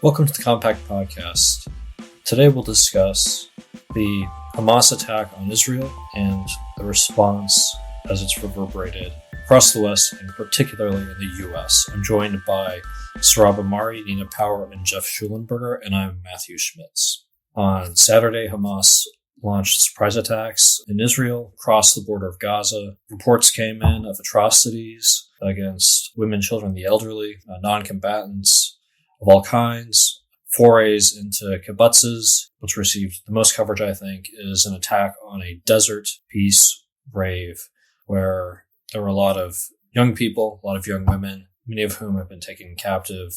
Welcome to the Compact Podcast. Today we'll discuss the Hamas attack on Israel and the response as it's reverberated across the West and particularly in the US. I'm joined by Sohrab Ahmari, Nina Power, and Geoff Shullenberger, and I'm Matthew Schmitz. On Saturday, Hamas launched surprise attacks in Israel across the border of Gaza. Reports came in of atrocities against women, children, the elderly, non-combatants of all kinds, forays into kibbutzes, which received the most coverage, I think, is an attack on a desert peace rave where there were a lot of young people, a lot of young women, many of whom have been taken captive.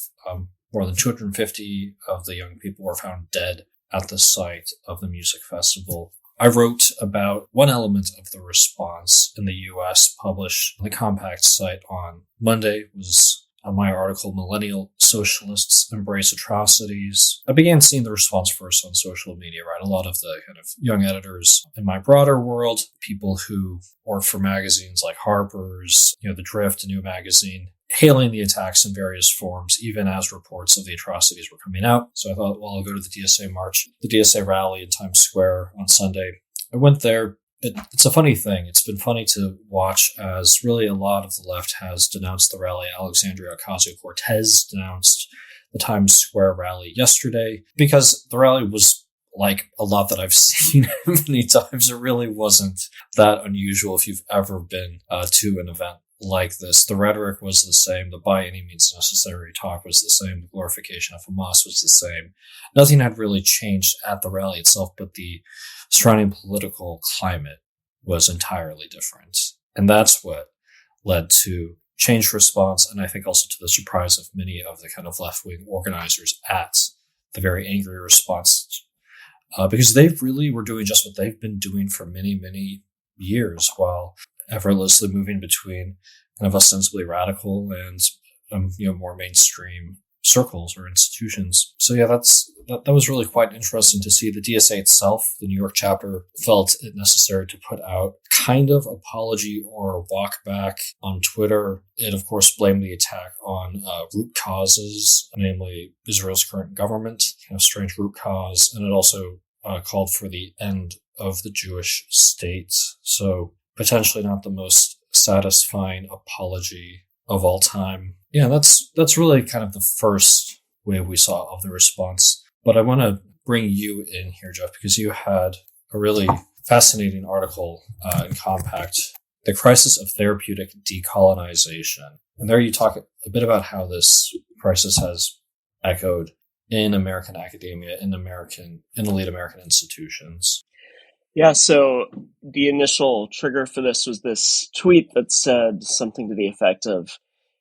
More than 250 of the young people were found dead at the site of the music festival. I wrote about one element of the response in the U.S. published on the Compact site on Monday. Was my article, Millennial Socialists Embrace Atrocities. I began seeing the response first on social media, right? A lot of the kind of young editors in my broader world, people who work for magazines like Harper's, The Drift, a new magazine, hailing the attacks in various forms, even as reports of the atrocities were coming out. So I thought, well, I'll go to the DSA march, the DSA rally in Times Square on Sunday. I went there. It's a funny thing. It's been funny to watch as really a lot of the left has denounced the rally. Alexandria Ocasio-Cortez denounced the Times Square rally yesterday because the rally was like a lot that I've seen many times. It really wasn't that unusual if you've ever been to an event like this. The rhetoric was the same. The by any means necessary talk was the same. The glorification of Hamas was the same. Nothing had really changed at the rally itself, but the surrounding political climate was entirely different. And that's what led to changed response, and I think also to the surprise of many of the kind of left-wing organizers at the very angry response, because they really were doing just what they've been doing for many, many years, while effortlessly moving between kind of ostensibly radical and more mainstream circles or institutions. So yeah, that was really quite interesting to see. The DSA itself, the New York chapter, felt it necessary to put out kind of apology or walk back on Twitter. It of course blamed the attack on root causes, namely Israel's current government, kind of strange root cause, and it also called for the end of the Jewish state. So potentially not the most satisfying apology of all time. Yeah, that's really kind of the first wave we saw of the response. But I want to bring you in here, Geoff, because you had a really fascinating article in Compact, The Crisis of Therapeutic Decolonization. And there you talk a bit about how this crisis has echoed in American academia, in elite American institutions. Yeah, so the initial trigger for this was this tweet that said something to the effect of,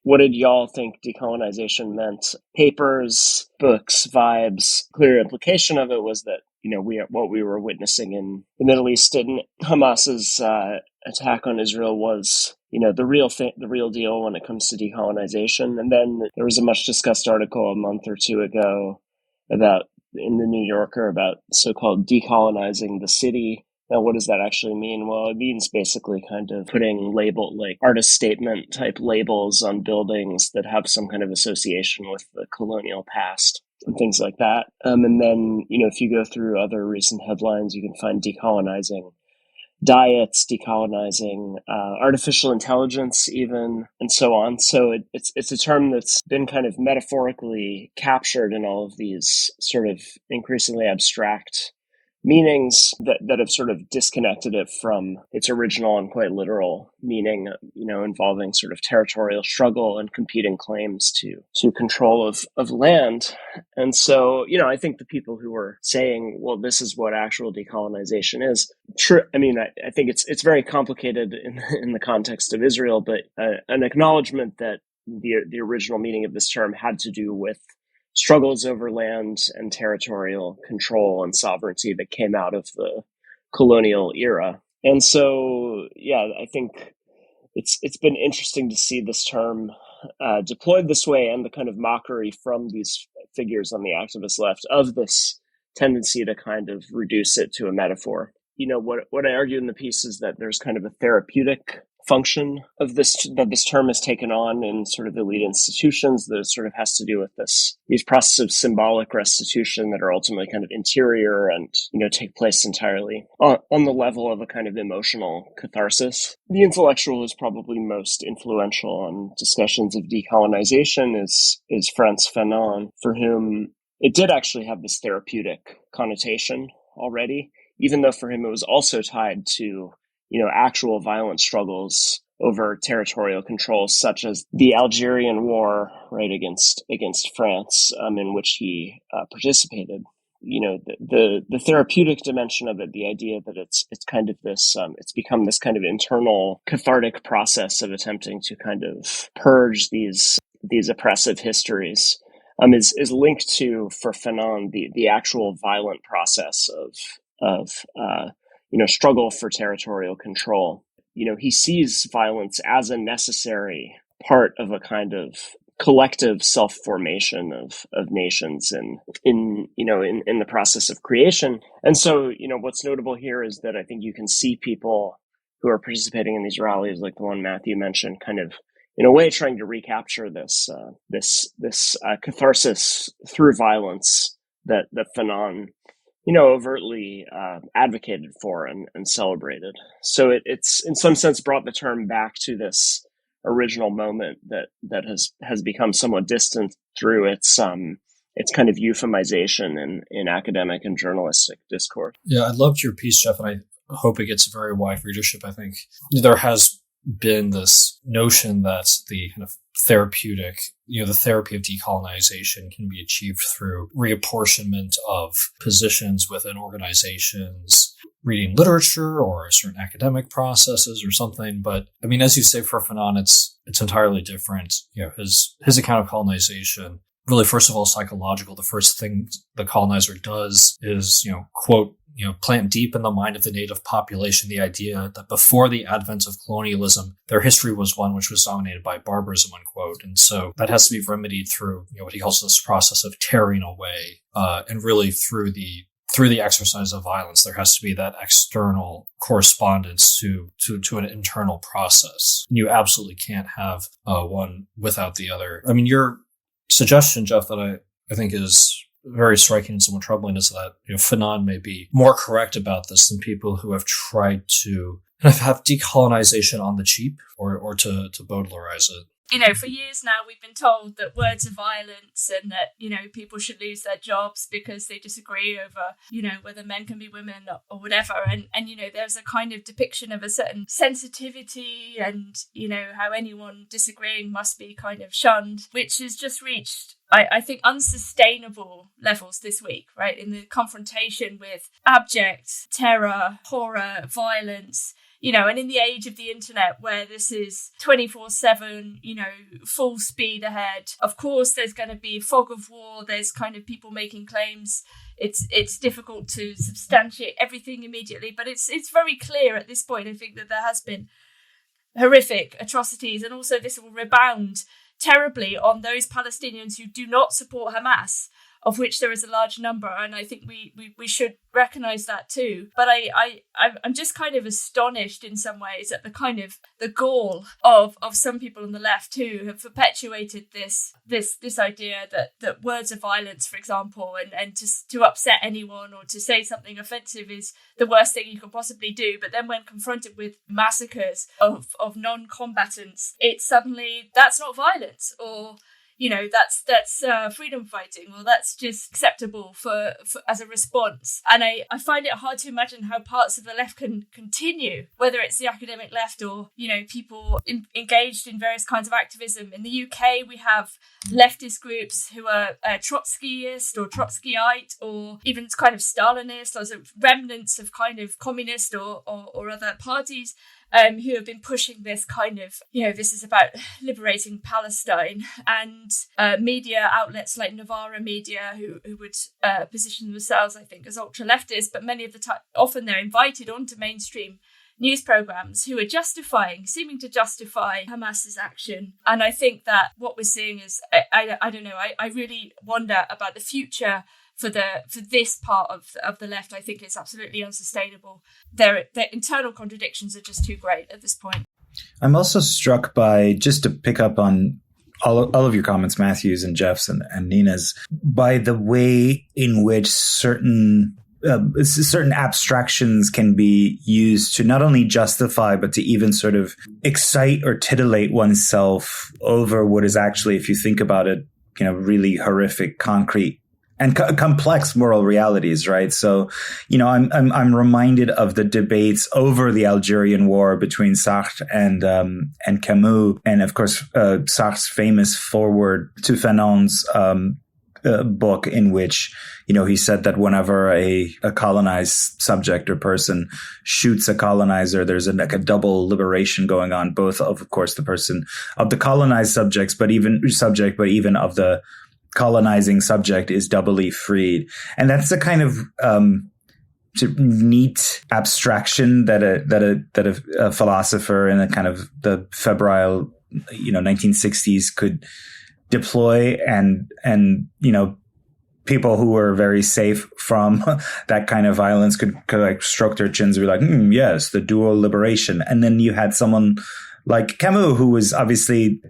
what did y'all think decolonization meant? Papers, books, vibes. Clear implication of it was that, what we were witnessing in the Middle East and Hamas's attack on Israel was, the real deal when it comes to decolonization. And then there was a much discussed article a month or two ago in the New Yorker about so-called decolonizing the city. Now, what does that actually mean? Well, it means basically kind of putting like artist statement type labels on buildings that have some kind of association with the colonial past and things like that. And then, if you go through other recent headlines, you can find decolonizing diets, decolonizing artificial intelligence even, and so on. So it's a term that's been kind of metaphorically captured in all of these sort of increasingly abstract meanings that have sort of disconnected it from its original and quite literal meaning, involving sort of territorial struggle and competing claims to control of land. And so, I think the people who were saying, well, this is what actual decolonization is, true. I mean, I think it's very complicated in the context of Israel, but an acknowledgement that the original meaning of this term had to do with struggles over land and territorial control and sovereignty that came out of the colonial era. And so, yeah, I think it's been interesting to see this term deployed this way, and the kind of mockery from these figures on the activist left of this tendency to kind of reduce it to a metaphor. What I argue in the piece is that there's kind of a therapeutic function of this that this term has taken on in sort of elite institutions that sort of has to do with these processes of symbolic restitution that are ultimately kind of interior and, take place entirely on the level of a kind of emotional catharsis. The intellectual who's probably most influential on discussions of decolonization is Frantz Fanon, for whom it did actually have this therapeutic connotation already, even though for him it was also tied to, actual violent struggles over territorial controls, such as the Algerian War, right, against France, in which he participated. The therapeutic dimension of it, the idea that it's kind of this, it's become this kind of internal cathartic process of attempting to kind of purge these oppressive histories, is linked to, for Fanon, the actual violent process of struggle for territorial control. He sees violence as a necessary part of a kind of collective self-formation of nations in the process of creation. And so, what's notable here is that I think you can see people who are participating in these rallies, like the one Matthew mentioned, kind of in a way trying to recapture this catharsis through violence that Fanon overtly advocated for and celebrated. So it's in some sense brought the term back to this original moment that has become somewhat distant through its kind of euphemization in academic and journalistic discourse. Yeah, I loved your piece, Geoff, and I hope it gets a very wide readership. I think there has been this notion that the kind of therapeutic, the therapy of decolonization can be achieved through reapportionment of positions within organizations, reading literature or certain academic processes or something. But I mean, as you say, for Fanon, it's entirely different. His account of colonization, really, first of all, psychological. The first thing the colonizer does is, quote, plant deep in the mind of the native population the idea that before the advent of colonialism, their history was one which was dominated by barbarism, unquote. And so that has to be remedied through, what he calls this process of tearing away, and really through the exercise of violence. There has to be that external correspondence to an internal process. You absolutely can't have one without the other. I mean, your suggestion, Geoff, that I think is very striking and somewhat troubling is that Fanon may be more correct about this than people who have tried to kind of have decolonization on the cheap or to Baudelarize it. For years now, we've been told that words are violence and that, people should lose their jobs because they disagree over, whether men can be women or whatever. And there's a kind of depiction of a certain sensitivity and, how anyone disagreeing must be kind of shunned, which has just reached, I think, unsustainable levels this week, right? In the confrontation with abject terror, horror, violence, and in the age of the internet where this is 24/7, full speed ahead, of course, there's going to be fog of war. There's kind of people making claims. It's difficult to substantiate everything immediately, but it's very clear at this point, I think, that there has been horrific atrocities, and also this will rebound terribly on those Palestinians who do not support Hamas, of which there is a large number, and I think we should recognise that too. But I'm just kind of astonished in some ways at the kind of the gall of some people on the left who have perpetuated this idea that words of violence, for example, and just to upset anyone or to say something offensive is the worst thing you can possibly do. But then when confronted with massacres of non-combatants, it's suddenly that's not violence, or that's freedom fighting, or that's just acceptable for as a response. And I find it hard to imagine how parts of the left can continue, whether it's the academic left or, people engaged in various kinds of activism. In the UK, we have leftist groups who are Trotskyist or Trotskyite, or even kind of Stalinist, or remnants of kind of communist or other parties. Who have been pushing this kind of, this is about liberating Palestine, and media outlets like Novara Media, who would position themselves, I think, as ultra-leftist, but many of the time, often they're invited onto mainstream news programs who are seeming to justify Hamas's action. And I think that what we're seeing is, I don't know, I really wonder about the future for this part of the left. I think it's absolutely unsustainable. Their internal contradictions are just too great at this point. I'm also struck by, just to pick up on all of your comments, Matthew's and Geoff's and Nina's, by the way in which certain abstractions can be used to not only justify, but to even sort of excite or titillate oneself over what is actually, if you think about it, really horrific, concrete, and complex moral realities, right? So, I'm reminded of the debates over the Algerian War between Sartre and Camus, and of course Sartre's famous foreword to Fanon's book, in which he said that whenever a colonized subject or person shoots a colonizer, there's a double liberation going on, both of course the person of the colonized subjects, but even of the colonizing subject is doubly freed. And that's the kind of neat abstraction that a philosopher in a kind of the febrile 1960s could deploy, and people who were very safe from that kind of violence could like stroke their chins and be like, yes, the dual liberation. And then you had someone like Camus, who was obviously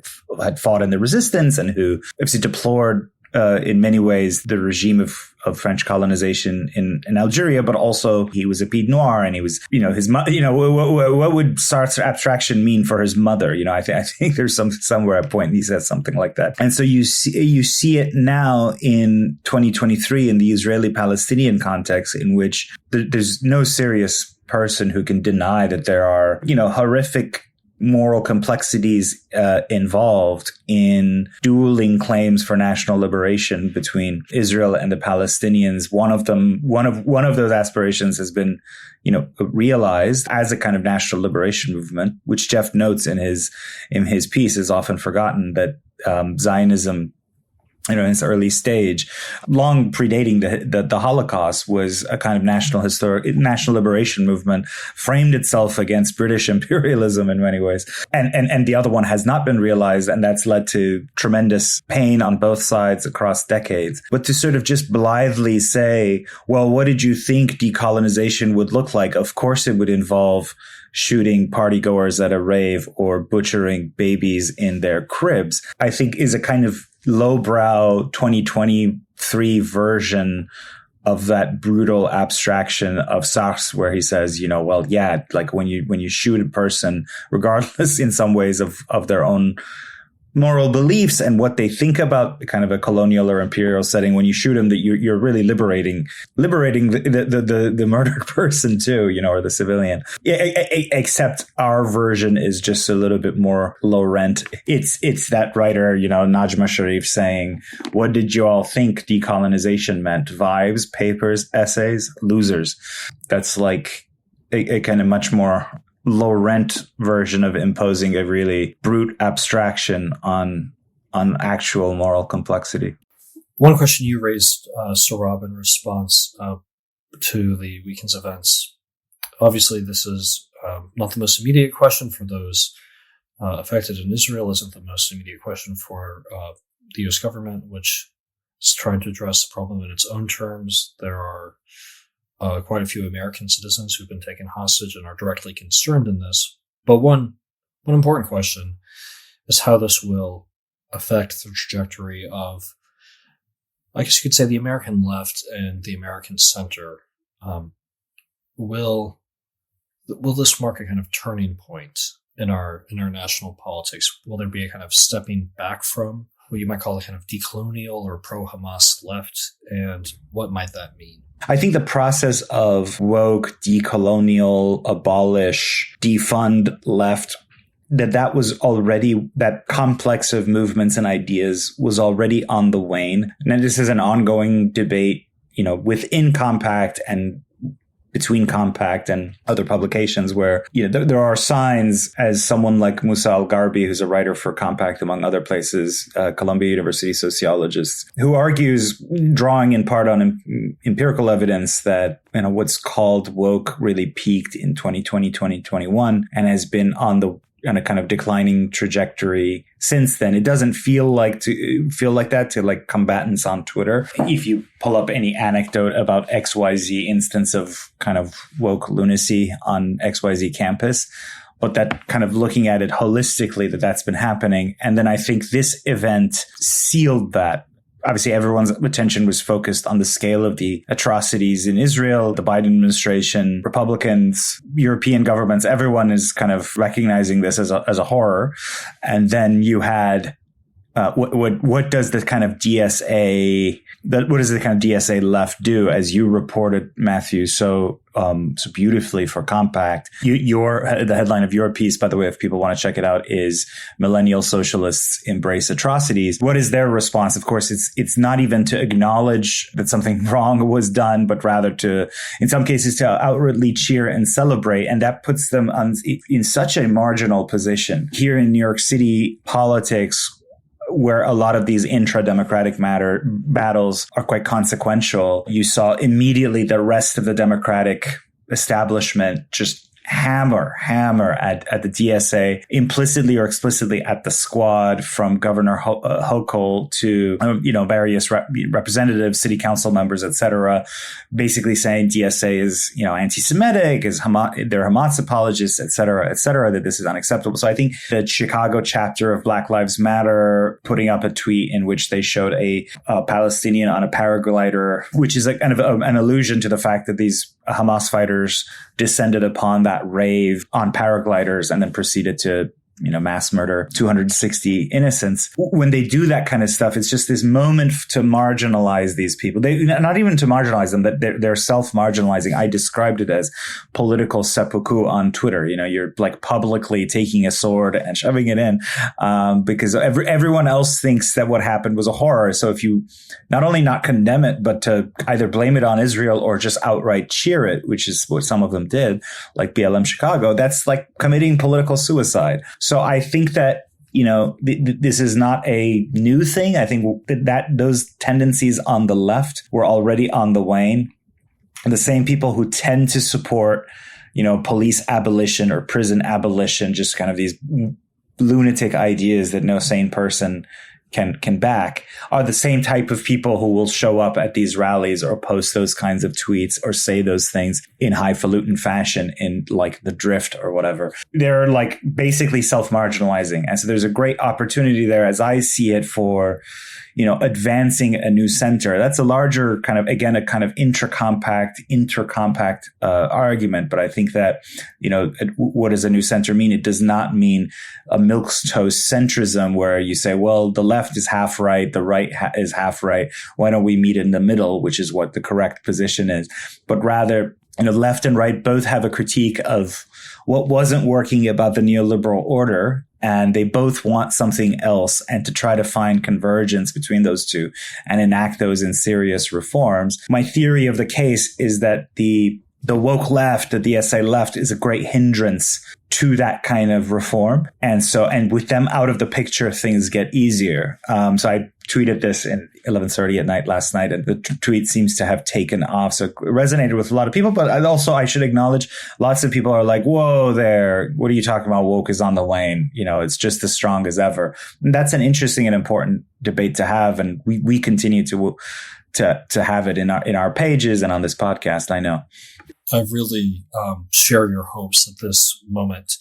had fought in the resistance and who obviously deplored in many ways the regime of French colonization in Algeria, but also he was a Pied Noir, and he was, his what would Sartre's abstraction mean for his mother? I think there's somewhere a point he says something like that. And so you see it now in 2023 in the Israeli-Palestinian context, in which there's no serious person who can deny that there are, horrific moral complexities involved in dueling claims for national liberation between Israel and the Palestinians. One of those aspirations has been, realized as a kind of national liberation movement, which Geoff notes in his piece is often forgotten, that Zionism, in its early stage, long predating the Holocaust, was a kind of national liberation movement, framed itself against British imperialism in many ways. And the other one has not been realized, and that's led to tremendous pain on both sides across decades. But to sort of just blithely say, well, what did you think decolonization would look like? Of course it would involve shooting partygoers at a rave or butchering babies in their cribs, I think is a kind of lowbrow 2023 version of that brutal abstraction of Sartre, where he says, like when you shoot a person, regardless in some ways of their own moral beliefs and what they think about kind of a colonial or imperial setting, when you shoot them, that you're really liberating the murdered person too, or the civilian. Except our version is just a little bit more low rent. It's that writer, Najma Sharif, saying, "What did you all think decolonization meant? Vibes, papers, essays, losers." That's like a kind of much more low rent version of imposing a really brute abstraction on actual moral complexity. One question you raised, Sohrab, in response to the weekend's events. Obviously, this is not the most immediate question for those affected in Israel, isn't the most immediate question for the U.S. government, which is trying to address the problem in its own terms. There are quite a few American citizens who've been taken hostage and are directly concerned in this. But one important question is how this will affect the trajectory of, I guess you could say, the American left and the American center. Will this mark a kind of turning point in our national politics? Will there be a kind of stepping back from what you might call a kind of decolonial or pro-Hamas left? And what might that mean? I think the process of woke, decolonial, abolish, defund left, that complex of movements and ideas was already on the wane. And this is an ongoing debate, within Compact and between Compact and other publications, where there are signs, as someone like Musa Al-Gharbi, who's a writer for Compact among other places, Columbia University sociologist, who argues, drawing in part on empirical evidence, that what's called woke really peaked in 2020, 2021, and has been on a kind of declining trajectory since then. It doesn't feel like that to like combatants on Twitter. If you pull up any anecdote about XYZ instance of kind of woke lunacy on XYZ campus, but that kind of looking at it holistically, that's been happening. And then I think this event sealed that. Obviously, everyone's attention was focused on the scale of the atrocities in Israel, the Biden administration, Republicans, European governments. Everyone is kind of recognizing this as a horror. And then you had what does the kind of DSA left do, as you reported, Matthew, so beautifully for Compact. The headline of your piece, by the way, if people want to check it out, is "Millennial Socialists Embrace Atrocities." What is their response? Of course, it's not even to acknowledge that something wrong was done, but rather to, in some cases, to outwardly cheer and celebrate. And that puts them in such a marginal position. Here in New York City politics, where a lot of these intra-democratic battles are quite consequential, you saw immediately the rest of the Democratic establishment just hammer at the DSA, implicitly or explicitly at the squad, from Governor Hochul to various representatives, city council members, etc., basically saying DSA is anti-Semitic, they're Hamas apologists, etc., that this is unacceptable. So I think the Chicago chapter of Black Lives Matter putting up a tweet in which they showed a Palestinian on a paraglider, which is a kind of an allusion to the fact that these Hamas fighters descended upon that rave on paragliders and then proceeded to mass murder 260 innocents. When they do that kind of stuff, it's just this moment to marginalize these people. They not even to marginalize them, that they're self-marginalizing. I described it as political seppuku on Twitter. You're like publicly taking a sword and shoving it in, because everyone else thinks that what happened was a horror. So if you not only not condemn it, but to either blame it on Israel or just outright cheer it, which is what some of them did, like BLM Chicago, that's like committing political suicide. So I think that, this is not a new thing. I think that those tendencies on the left were already on the wane. And the same people who tend to support, police abolition or prison abolition, just kind of these lunatic ideas that no sane person can back, are the same type of people who will show up at these rallies or post those kinds of tweets or say those things in highfalutin fashion in like the Drift or whatever. They're like basically self-marginalizing. And so there's a great opportunity there, as I see it, for advancing a new center. That's a larger kind of, again, a kind of intercompact argument. But I think that, what does a new center mean? It does not mean a milquetoast centrism where you say, well, the left is half right, the right is half right. Why don't we meet in the middle, which is what the correct position is? But rather, left and right both have a critique of what wasn't working about the neoliberal order, and they both want something else, and to try to find convergence between those two and enact those in serious reforms. My theory of the case is that the woke left, the DSA left, is a great hindrance to that kind of reform. And with them out of the picture, things get easier. So I tweeted this in 11:30 at night last night, and the tweet seems to have taken off. So it resonated with a lot of people, but I should acknowledge lots of people are like, whoa there, what are you talking about? Woke is on the wane. It's just as strong as ever. And that's an interesting and important debate to have. And we continue to have it in our pages and on this podcast, I know. I really share your hopes that this moment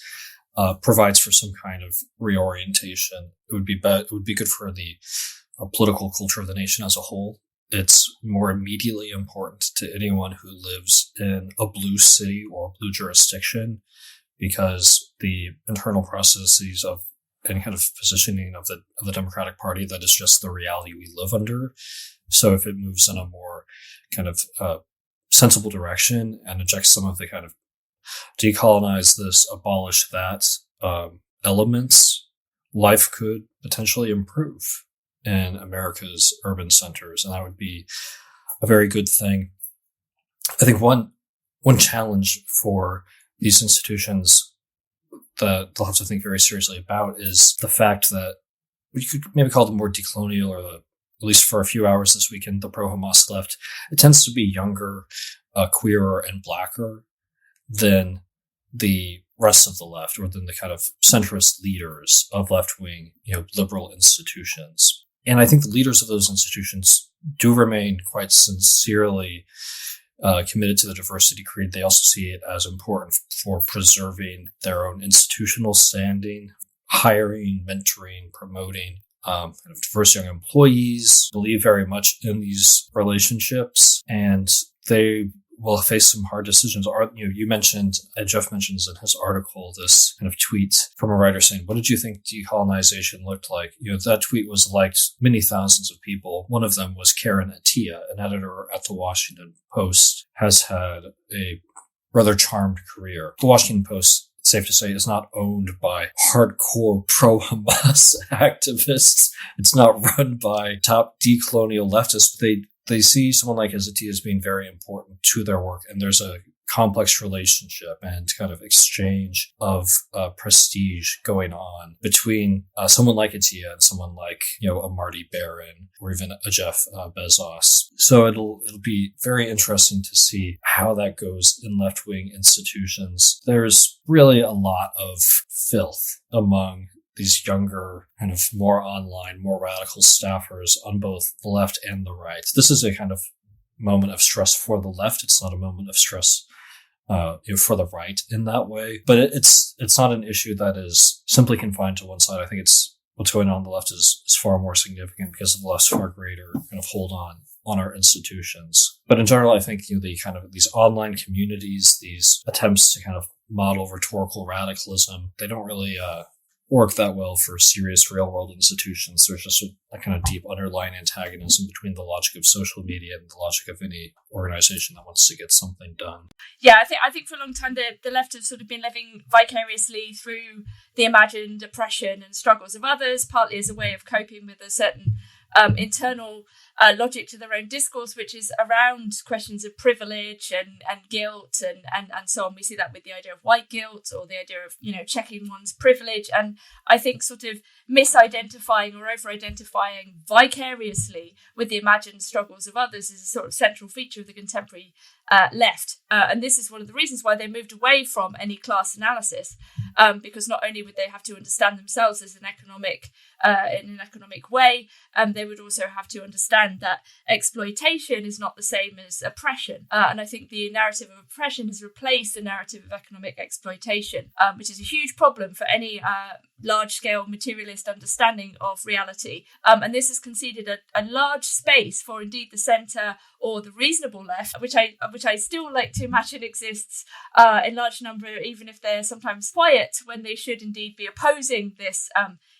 provides for some kind of reorientation. It would be good for the political culture of the nation as a whole. It's more immediately important to anyone who lives in a blue city or blue jurisdiction, because the internal processes of any kind of positioning of the Democratic Party, that is just the reality we live under. So if it moves in a more kind of sensible direction and injects some of the kind of decolonize this, abolish that elements, life could potentially improve in America's urban centers, and that would be a very good thing. I think one challenge for these institutions that they'll have to think very seriously about is the fact that we could maybe call them more decolonial, or at least for a few hours this weekend, the pro-Hamas left. It tends to be younger, queerer, and blacker than the rest of the left, or than the kind of centrist leaders of left-wing, liberal institutions. And I think the leaders of those institutions do remain quite sincerely committed to the diversity creed. They also see it as important for preserving their own institutional standing, hiring, mentoring, promoting kind of diverse young employees, believe very much in these relationships, and they will face some hard decisions. You mentioned, and Geoff mentions in his article, this kind of tweet from a writer saying, what did you think decolonization looked like? That tweet was liked many thousands of people. One of them was Karen Attiah, an editor at the Washington Post, has had a rather charmed career. The Washington Post, it's safe to say, is not owned by hardcore pro-Hamas activists. It's not run by top decolonial leftists. They see someone like Attiah as being very important to their work, and there's a complex relationship and kind of exchange of prestige going on between someone like Attiah and someone like a Marty Baron or even a Jeff Bezos. So it'll be very interesting to see how that goes in left-wing institutions. There's really a lot of filth among these younger, kind of more online, more radical staffers on both the left and the right. This is a kind of moment of stress for the left. It's not a moment of stress for the right in that way. But it's not an issue that is simply confined to one side. I think it's what's going on the left is far more significant because of the left's far greater kind of hold on our institutions. But in general, I think the kind of these online communities, these attempts to kind of model rhetorical radicalism, they don't really work that well for serious real-world institutions. There's just a kind of deep underlying antagonism between the logic of social media and the logic of any organization that wants to get something done. Yeah, I think for a long time the left have sort of been living vicariously through the imagined oppression and struggles of others, partly as a way of coping with a certain internal logic to their own discourse, which is around questions of privilege and guilt and so on. We see that with the idea of white guilt or the idea of, checking one's privilege. And I think sort of misidentifying or over-identifying vicariously with the imagined struggles of others is a sort of central feature of the contemporary left. And this is one of the reasons why they moved away from any class analysis, because not only would they have to understand themselves as in an economic way, they would also have to understand that exploitation is not the same as oppression. And I think the narrative of oppression has replaced the narrative of economic exploitation, which is a huge problem for any large-scale materialist understanding of reality. And this has conceded a large space for indeed the centre or the reasonable left, which I still like to imagine exists in large number, even if they're sometimes quiet, when they should indeed be opposing this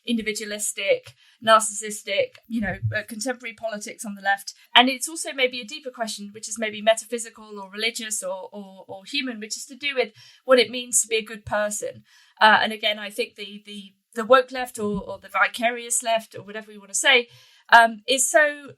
individualistic, narcissistic, contemporary politics on the left. And it's also maybe a deeper question, which is maybe metaphysical or religious or human, which is to do with what it means to be a good person. And again, I think the woke left or the vicarious left or whatever we want to say is so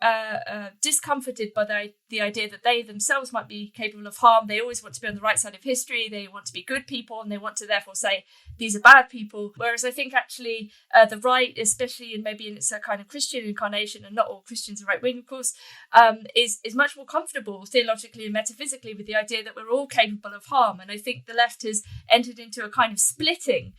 discomforted by the idea that they themselves might be capable of harm. They always want to be on the right side of history. They want to be good people, and they want to therefore say these are bad people. Whereas I think actually the right, especially in its a kind of Christian incarnation, and not all Christians are right wing, of course, is much more comfortable theologically and metaphysically with the idea that we're all capable of harm. And I think the left has entered into a kind of splitting,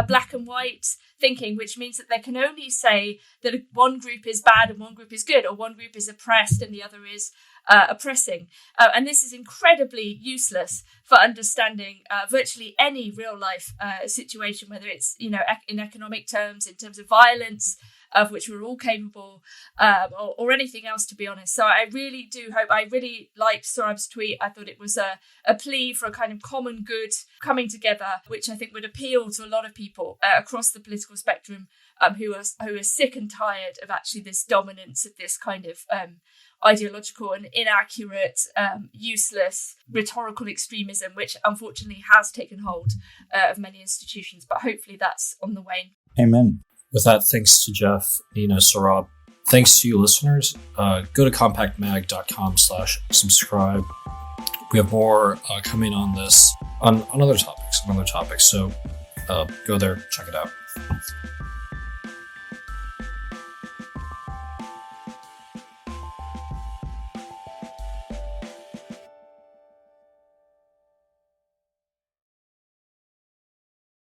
black and white thinking, which means that they can only say that one group is bad and one group is good, or one group is oppressed and the other is oppressing. And this is incredibly useless for understanding virtually any real life situation, whether it's, in economic terms, in terms of violence, of which we're all capable, or anything else, to be honest. So I really do hope, I really liked Sohrab's tweet. I thought it was a plea for a kind of common good coming together, which I think would appeal to a lot of people across the political spectrum who are sick and tired of actually this dominance of this kind of ideological and inaccurate, useless rhetorical extremism, which unfortunately has taken hold of many institutions. But hopefully that's on the wane. Amen. With that, thanks to Geoff, Nina, Sohrab. Thanks to you listeners. Go to compactmag.com/subscribe. We have more coming on this, on other topics. So go there, check it out.